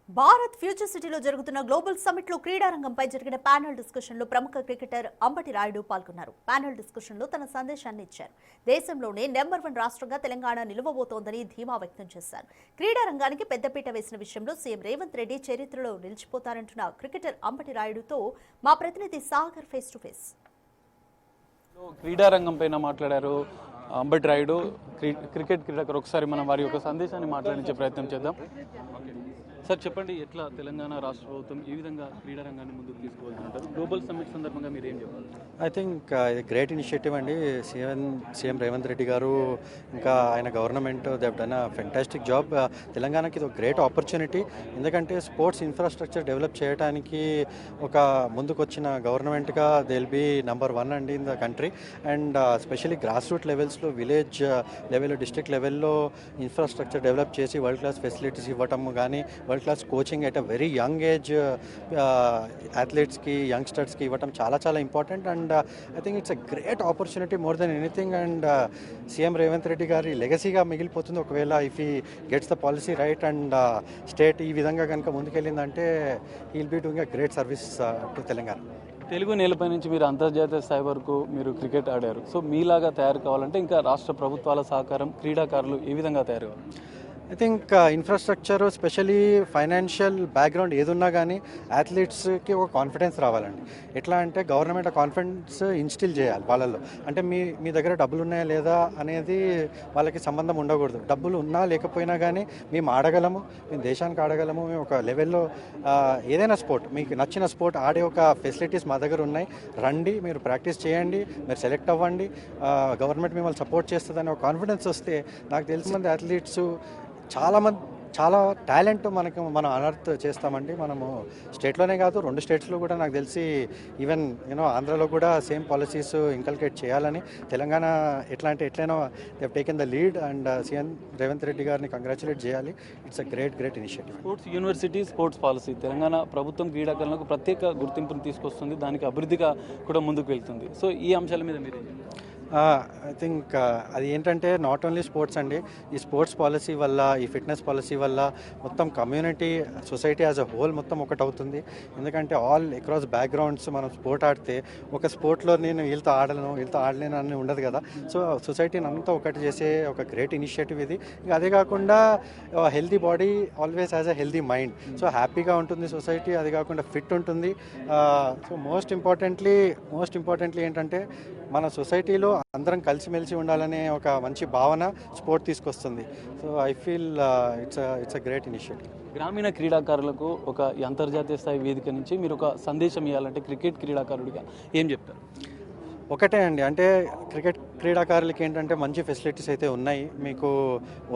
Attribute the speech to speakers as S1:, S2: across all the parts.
S1: Bharat future సిటీలో జరుగుతున్న global summit లో క్రీడా రంగంపై జరిగిన ప్యానెల్ డిస్కషన్ లో ప్రముఖ క్రికెటర్ అంబటి రాయుడు పాల్గొన్నారు. ప్యానెల్ డిస్కషన్ లో తన సందేశాన్ని ఇచ్చారు. దేశంలోనే నెంబర్ 1 రాష్ట్రంగా తెలంగాణ నిలవబోతోందని ధీమా వ్యక్తం చేశారు. క్రీడా రంగానికి పెద్దపీట వేసిన విషయంలో సీఎం రేవంత్ రెడ్డి చరిత్రలో నిలిచిపోతారంటున్న క్రికెటర్ అంబటి రాయుడుతో మా ప్రతినిధి సాగర్ ఫేస్ టు ఫేస్.
S2: క్రీడా రంగం పైన మాట్లాడారు అంబటి రాయుడు, క్రికెట్ క్రీడాకారు. ఒకసారి మనం వారి యొక్క సందేశాన్ని మాట్లాడించే ప్రయత్నం చేద్దాం. సార్ చెప్పండి, ఎట్లా తెలంగాణ రాష్ట్ర ప్రభుత్వం ఈ విధంగా క్రీడా రంగాన్ని ముందుకు తీసుకువెళ్తుంటారు? గ్లోబల్ సమ్మిట్ సందర్భంగా మీరు ఏం చెప్పాలి?
S3: ఐ థింక్ ఇది గ్రేట్ ఇనిషియేటివ్ అండి. సీఎం రేవంత్ రెడ్డి గారు ఇంకా ఆయన government they have done a fantastic job. తెలంగాణకి ఇది ఒక గ్రేట్ ఆపర్చునిటీ. ఎందుకంటే స్పోర్ట్స్ ఇన్ఫ్రాస్ట్రక్చర్ డెవలప్ చేయడానికి ఒక ముందుకొచ్చిన గవర్నమెంట్గా దే విల్ బీ నెంబర్ 1 అండి in the country. And specially grass root లెవెల్స్లో, విలేజ్ లెవెల్లో, డిస్ట్రిక్ట్ లెవెల్లో ఇన్ఫ్రాస్ట్రక్చర్ డెవలప్ చేసి వరల్డ్ క్లాస్ ఫెసిలిటీస్ ఇవ్వటం కానీ, world class coaching at a very young age అథ్లెట్స్కి, యంగ్స్టర్స్కి ఇవ్వటం చాలా చాలా important. And I think it's a great opportunity more than anything. And CM Revanth Reddy గారి లెగసీగా మిగిలిపోతుంది ఒకవేళ if he gets the policy right. And state ఈ విధంగా కనుక ముందుకెళ్ళిందంటే he will be doing a great service to Telangana.
S2: Telugu నేలపై నుంచి మీరు అంతర్జాతీయ స్థాయి వరకు మీరు క్రికెట్ ఆడారు. సో మీలాగా తయారు కావాలంటే ఇంకా రాష్ట్ర ప్రభుత్వాల సహకారం, క్రీడాకారులు ఏ విధంగా తయారు కావాలి?
S3: I think infrastructure, especially financial background ఏదున్నా కానీ అథ్లీట్స్కి ఒక కాన్ఫిడెన్స్ రావాలండి. ఎట్లా అంటే గవర్నమెంట్ ఆ కాన్ఫిడెన్స్ ఇన్స్టిల్ చేయాలి వాళ్ళల్లో. అంటే మీ దగ్గర డబ్బులు ఉన్నాయా లేదా అనేది వాళ్ళకి సంబంధం ఉండకూడదు. డబ్బులు ఉన్నా లేకపోయినా కానీ మేము ఆడగలము, మేము దేశానికి ఆడగలము, మేము ఒక లెవెల్లో ఏదైనా స్పోర్ట్, మీకు నచ్చిన స్పోర్ట్ ఆడే ఒక ఫెసిలిటీస్ మా దగ్గర ఉన్నాయి, రండి, మీరు ప్రాక్టీస్ చేయండి, మీరు సెలెక్ట్ అవ్వండి, గవర్నమెంట్ మిమ్మల్ని సపోర్ట్ చేస్తుందని ఒక కాన్ఫిడెన్స్ వస్తే నాకు తెలిసిన మంది అథ్లీట్స్ చాలా టాలెంట్ మనం అనర్త్ చేస్తామండి. మనము స్టేట్లోనే కాదు, 2 స్టేట్స్లో కూడా నాకు తెలిసి ఈవెన్ ఆంధ్రాలో కూడా సేమ్ పాలసీస్ ఇంకల్కేట్ చేయాలని తెలంగాణ ఎట్లయినా they taken the lead. And CM Revanth Reddy గారిని కంగ్రాచులేట్ చేయాలి. It's a great initiative.
S2: Sports university, sports policy Telangana ప్రభుత్వం క్రీడాకారులకు ప్రత్యేక గుర్తింపును తీసుకొస్తుంది, దానికి అభివృద్ధిగా కూడా ముందుకు వెళ్తుంది. సో ఈ అంశాల మీద మీరు
S3: ఐ థింక్ అది ఏంటంటే నాట్ ఓన్లీ స్పోర్ట్స్ అండి, ఈ స్పోర్ట్స్ పాలసీ వల్ల, ఈ ఫిట్నెస్ పాలసీ వల్ల మొత్తం community, society as a whole మొత్తం ఒకటవుతుంది. ఎందుకంటే ఆల్ అక్రాస్ బ్యాక్గ్రౌండ్స్ మనం స్పోర్ట్ ఆడితే ఒక స్పోర్ట్లో నేను వీళ్ళతో ఆడలేను అని ఉండదు కదా. సో సొసైటీని అంతా ఒకటి చేసే ఒక గ్రేట్ ఇనిషియేటివ్ ఇది. ఇంకా అదే కాకుండా healthy body always has a healthy mind. So హ్యాపీగా ఉంటుంది సొసైటీ, అది కాకుండా ఫిట్ ఉంటుంది. సో మోస్ట్ ఇంపార్టెంట్లీ ఏంటంటే మన సొసైటీలో అందరం కలిసిమెలిసి ఉండాలనే ఒక మంచి భావన స్పోర్ట్ తీసుకొస్తుంది. So I feel it's a great initiative.
S2: గ్రామీణ క్రీడాకారులకు ఒక అంతర్జాతీయ స్థాయి వేదిక నుంచి మీరు ఒక సందేశం ఇవ్వాలంటే క్రికెట్ క్రీడాకారుడిగా ఏం చెప్తారు?
S3: ఒకటే అండి, అంటే క్రికెట్ క్రీడాకారులకి ఏంటంటే మంచి ఫెసిలిటీస్ అయితే ఉన్నాయి, మీకు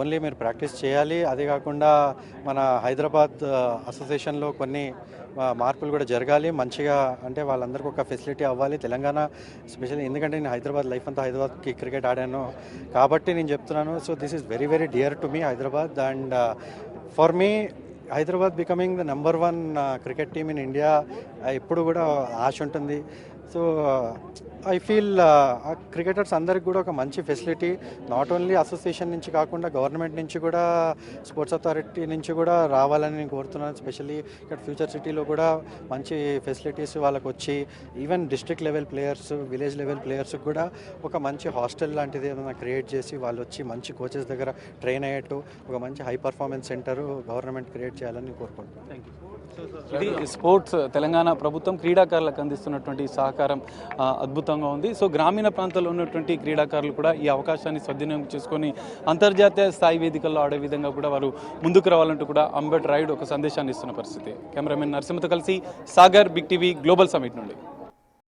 S3: ఓన్లీ మీరు ప్రాక్టీస్ చేయాలి. అదే కాకుండా మన హైదరాబాద్ అసోసియేషన్లో కొన్ని మార్పులు కూడా జరగాలి మంచిగా. అంటే వాళ్ళందరికీ ఒక ఫెసిలిటీ అవ్వాలి తెలంగాణ స్పెషల్లీ. ఎందుకంటే నేను లైఫ్ అంతా హైదరాబాద్కి క్రికెట్ ఆడాను కాబట్టి నేను చెప్తున్నాను. So this is very very dear to me Hyderabad. And for me Hyderabad becoming the number 1 cricket team in India ఎప్పుడు కూడా ఆశ ఉంటుంది. సో ఐ ఫీల్ క్రికెటర్స్ అందరికి కూడా ఒక మంచి ఫెసిలిటీ నాట్ ఓన్లీ అసోసియేషన్ నుంచి కాకుండా గవర్నమెంట్ నుంచి కూడా, స్పోర్ట్స్ అథారిటీ నుంచి కూడా రావాలని నేను కోరుతున్నాను. స్పెషల్లీ ఇక్కడ ఫ్యూచర్ సిటీలో కూడా మంచి ఫెసిలిటీస్ వాళ్ళకు వచ్చి, even district level players, village level ప్లేయర్స్కి కూడా ఒక మంచి హాస్టల్ లాంటిది ఏదైనా క్రియేట్ చేసి వాళ్ళు వచ్చి మంచి కోచెస్ దగ్గర ట్రైన్ అయ్యేట్టు ఒక మంచి high performance centre government create చేయాలని కోరుకుంటున్నాను.
S2: Thank you. ఇది స్పోర్ట్స్ తెలంగాణ ప్రభుత్వం క్రీడాకారులకు అందిస్తున్నటువంటి సహకారం అద్భుతంగా ఉంది. సో గ్రామీణ ప్రాంతాల్లో ఉన్నటువంటి క్రీడాకారులు కూడా ఈ అవకాశాన్ని సద్వినియోగం చేసుకొని అంతర్జాతీయ స్థాయి వేదికల్లో ఆడే విధంగా కూడా వారు ముందుకు రావాలంటూ కూడా అంబటి రాయుడు ఒక సందేశాన్ని ఇస్తున్న పరిస్థితి. కెమెరామెన్ నరసింహతో కలిసి Sagar, big TV global summit నుండి.